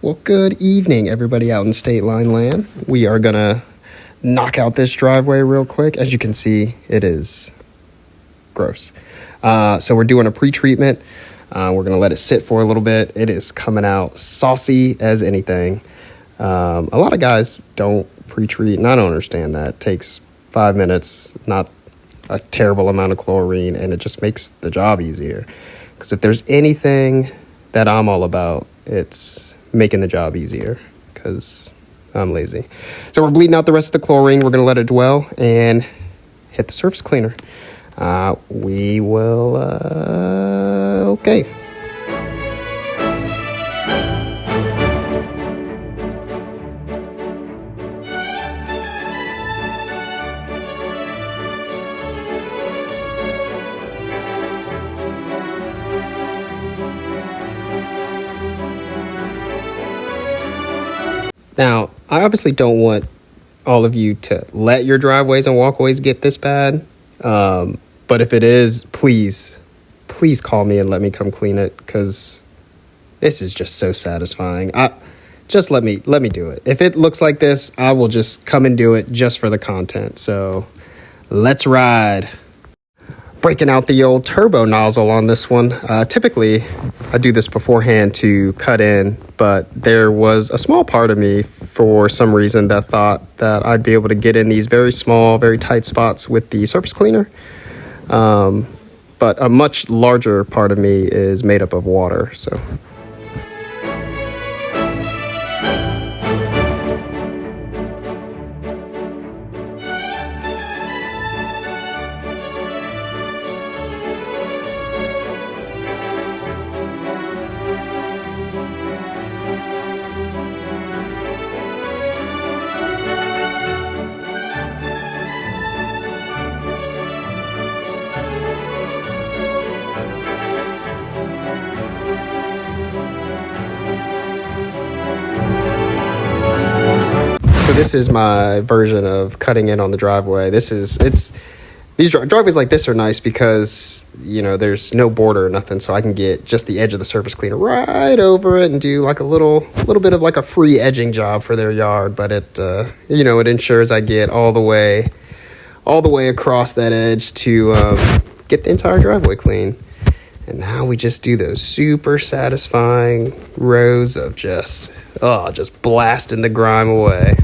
Well, good evening, everybody out in State Line Land. We are going to knock out this driveway real quick. As you can see, it is gross. So we're doing a pre-treatment. We're going to let it sit for a little bit. It is coming out saucy as anything. A lot of guys don't pre-treat, and I don't understand that. It takes 5 minutes, not a terrible amount of chlorine, and it just makes the job easier. Because if there's anything that I'm all about, it's making the job easier, because I'm lazy. So we're bleeding out the rest of the chlorine. We're going to let it dwell and hit the surface cleaner. We will, okay. Now, I obviously don't want all of you to let your driveways and walkways get this bad. But if it is, please call me and let me come clean it, because this is just so satisfying. Just let me do it. If it looks like this, I will just come and do it just for the content. So let's ride. Breaking out the old turbo nozzle on this one. Typically, I do this beforehand to cut in, but there was a small part of me for some reason that thought that I'd be able to get in these very small, very tight spots with the surface cleaner. But a much larger part of me is made up of water, so... So this is my version of cutting in on the driveway. These driveways like this are nice because, you know, there's no border or nothing, so I can get just the edge of the surface cleaner right over it and do like a little bit of like a free edging job for their yard. But it, it ensures I get all the way across that edge to get the entire driveway clean. And now we just do those super satisfying rows of just blasting the grime away.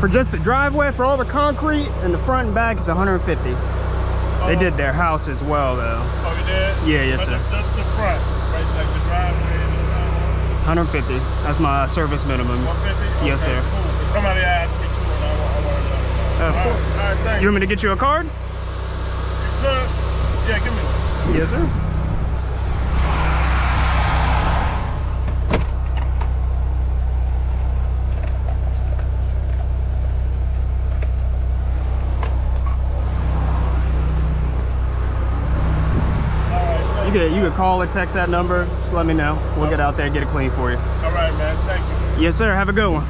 For just the driveway, for all the concrete and the front and back, is 150. They did their house as well, though. Oh, you did? Yeah, yes, but sir. That's the front, right? Like the driveway and the front. 150. That's my service minimum. 150? Yes, okay, sir. Cool. If somebody asked me too, and I want to know. Of course. All right, thank You want me to get you a card? You could? Yeah, give me one. Yes, sir. You could call or text that number. Just let me know. We'll get out there and get it clean for you. All right, man. Thank you. Yes, sir. Have a good one.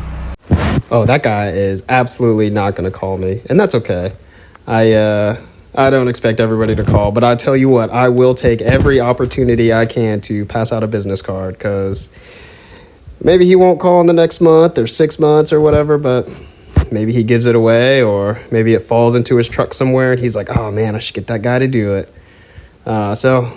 Oh, that guy is absolutely not going to call me, and that's okay. I don't expect everybody to call, but I tell you what, I will take every opportunity I can to pass out a business card, because maybe he won't call in the next month or 6 months or whatever, but maybe he gives it away, or maybe it falls into his truck somewhere and he's like, oh man, I should get that guy to do it. So,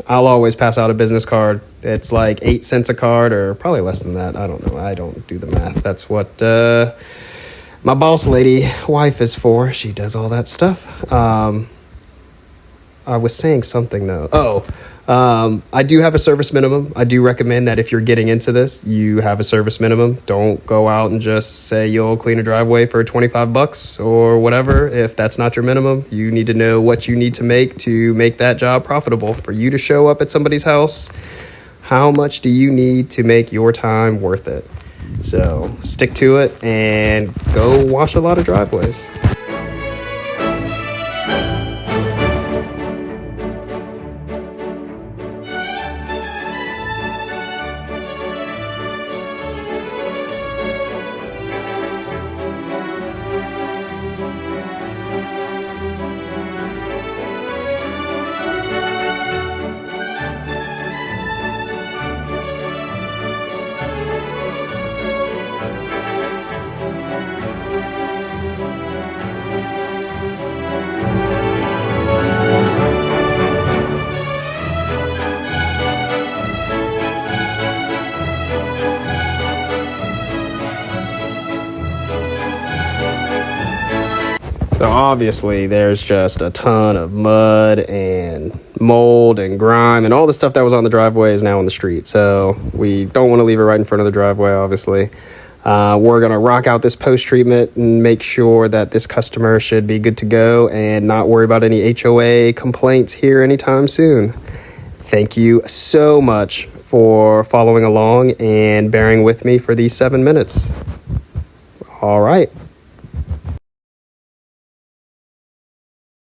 I'll always pass out a business card. It's like 8 cents a card, or probably less than that. I don't know. I don't do the math. That's what my boss lady wife is for. She does all that stuff. I was saying something though. I do have a service minimum. I do recommend that if you're getting into this, you have a service minimum. Don't go out and just say you'll clean a driveway for $25 or whatever. If that's not your minimum, you need to know what you need to make that job profitable. For you to show up at somebody's house, how much do you need to make your time worth it? So stick to it and go wash a lot of driveways. So obviously there's just a ton of mud and mold and grime, and all the stuff that was on the driveway is now on the street. So we don't want to leave it right in front of the driveway, obviously. We're going to rock out this post-treatment and make sure that this customer should be good to go and not worry about any HOA complaints here anytime soon. Thank you so much for following along and bearing with me for these 7 minutes. All right.